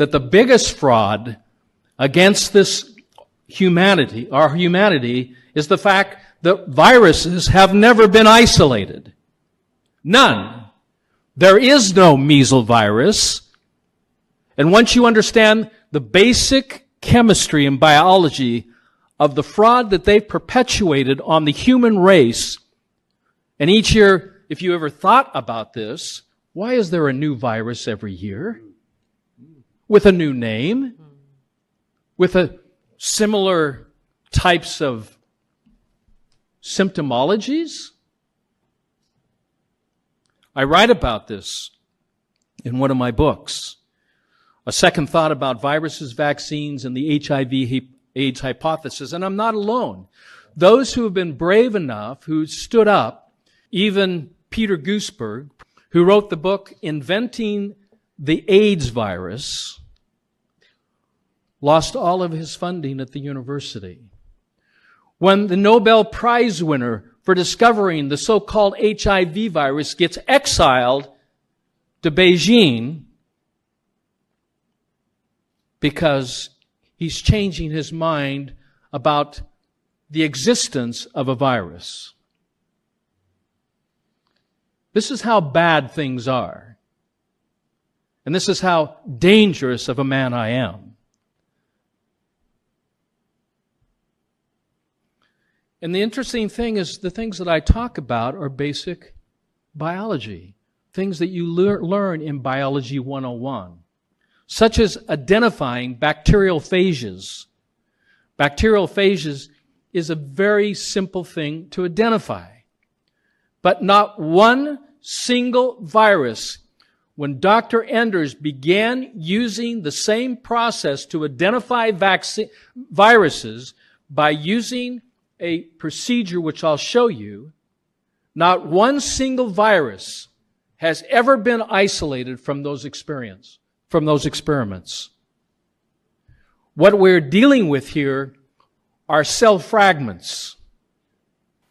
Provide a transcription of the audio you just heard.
that the biggest fraud against this humanity, our humanity, is the fact that viruses have never been isolated. None. There is no measles virus. And once you understand the basic chemistry and biology of the fraud that they've perpetuated on the human race, and each year, if you ever thought about this, why is there a new virus every year? With a new name? With a similar types of symptomologies? I write about this in one of my books. A second thought about viruses, vaccines, and the HIV/AIDS hypothesis. And I'm not alone. Those who have been brave enough, who stood up, even Peter Gooseberg, who wrote the book Inventing the AIDS Virus, lost all of his funding at the university. When the Nobel Prize winner for discovering the so-called HIV virus gets exiled to Beijing because he's changing his mind about the existence of a virus. This is how bad things are. And this is how dangerous of a man I am. And the interesting thing is the things that I talk about are basic biology, things that you learn in Biology 101, such as identifying bacterial phages. Bacterial phages is a very simple thing to identify. But not one single virus, when Dr. Enders began using the same process to identify viruses by using a procedure which I'll show you, not one single virus has ever been isolated from those experiments. What we're dealing with here are cell fragments.